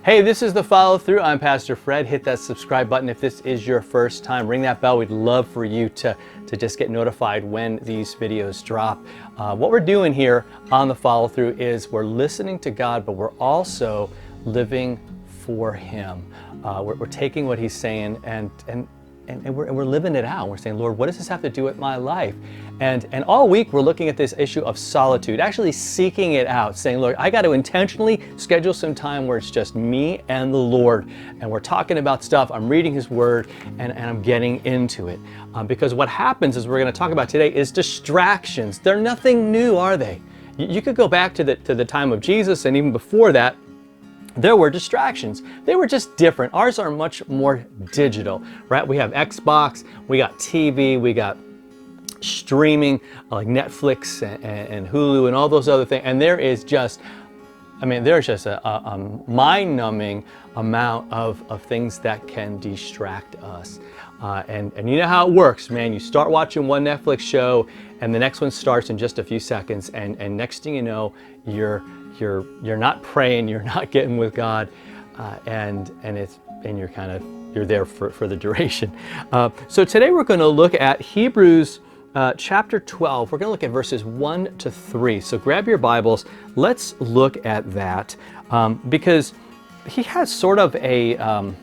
Hey, this is The Follow Through. I'm Pastor Fred. Hit that subscribe button if this is your first time. Ring that bell. We'd love for you to just get notified when these videos drop. What we're doing here on The Follow Through is we're listening to God, but we're also living for Him. We're taking what He's saying and we're living it out. We're saying, Lord, what does this have to do with my life? And all week we're looking at this issue of solitude, actually seeking it out, saying, Lord, I got to intentionally schedule some time where it's just me and the Lord. And we're talking about stuff, I'm reading His Word, and I'm getting into it. Because what happens, as we're going to talk about today, is distractions. They're nothing new, are they? You could go back to the time of Jesus, and even before that, there were distractions. They were just different. Ours are much more digital, right? We have Xbox, we got TV, we got streaming like Netflix and Hulu and all those other things. And there is just, there's just a mind-numbing amount of things that can distract us. And you know how it works, man. You start watching one Netflix show and the next one starts in just a few seconds. And next thing you know, you're not praying, you're not getting with God, and you're there for the duration. So today we're going to look at Hebrews chapter 12. We're going to look at verses 1 to 3. So grab your Bibles. Let's look at that because he has sort of the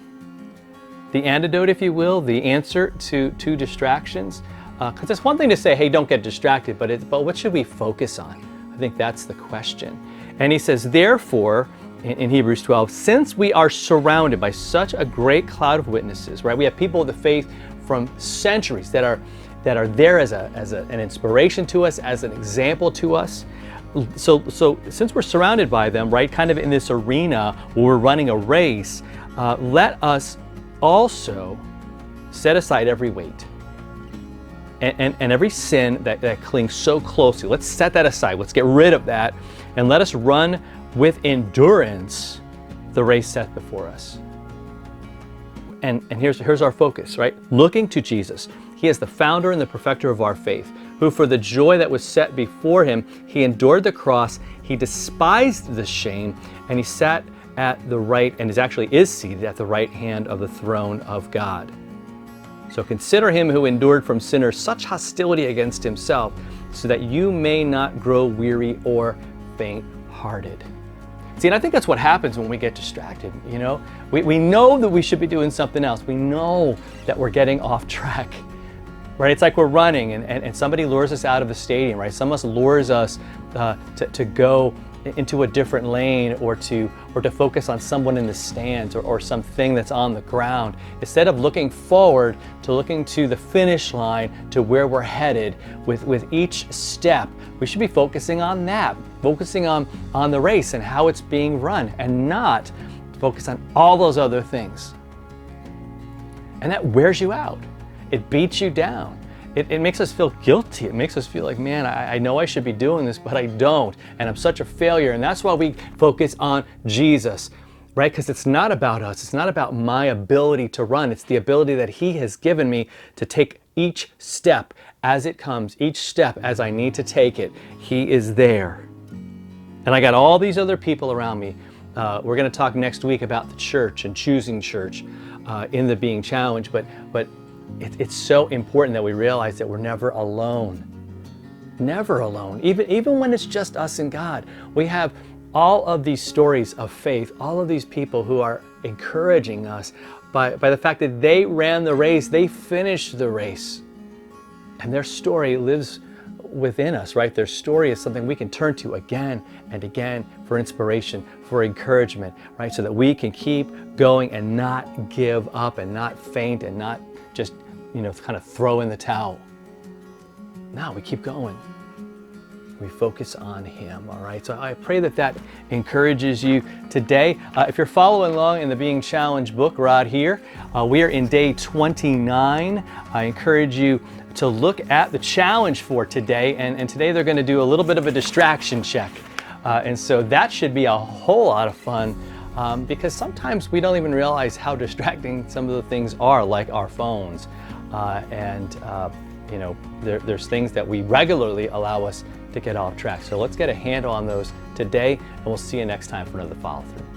antidote, if you will, the answer to distractions. Because it's one thing to say, hey, don't get distracted, but what should we focus on? I think that's the question. And he says, therefore, in Hebrews 12, since we are surrounded by such a great cloud of witnesses, right? We have people of the faith from centuries that are there as an inspiration to us, as an example to us. So since we're surrounded by them, right, kind of in this arena where we're running a race, let us also set aside every weight and every sin that clings so closely. Let's set that aside. Let's get rid of that. And let us run with endurance the race set before us. And here's our focus, right? Looking to Jesus. He is the founder and the perfecter of our faith, who for the joy that was set before Him, He endured the cross, He despised the shame, and He sat at the right, and is seated at the right hand of the throne of God. So consider Him who endured from sinners such hostility against Himself, so that you may not grow weary or faint-hearted. See, and I think that's what happens when we get distracted, you know? We know that we should be doing something else. We know that we're getting off track, right? It's like we're running and somebody lures us out of the stadium, right? Someone lures us to go into a different lane or to focus on someone in the stands or something that's on the ground. Instead of looking forward to looking to the finish line, to where we're headed with each step, we should be focusing on that, focusing on the race and how it's being run, and not focus on all those other things. And that wears you out. It beats you down. It makes us feel guilty. It makes us feel like, man, I know I should be doing this, but I don't. And I'm such a failure. And that's why we focus on Jesus, right? Because it's not about us. It's not about my ability to run. It's the ability that He has given me to take each step as it comes, each step as I need to take it. He is there. And I got all these other people around me. We're going to talk next week about the church and choosing church in the Being Challenge. But it's so important that we realize that we're never alone. Never alone. Even when it's just us and God. We have all of these stories of faith, all of these people who are encouraging us by the fact that they ran the race, they finished the race. And their story lives within us, right? Their story is something we can turn to again and again for inspiration, for encouragement, right? So that we can keep going and not give up and not faint and not just, kind of throw in the towel. No, we keep going. We focus on Him, all right? So I pray that encourages you today. If you're following along in the Being Challenged book right here, we are in day 29. I encourage you to look at the challenge for today. And today they're going to do a little bit of a distraction check. And so that should be a whole lot of fun because sometimes we don't even realize how distracting some of the things are, like our phones. There's things that we regularly allow us to get off track. So let's get a handle on those today, and we'll see you next time for another follow-through.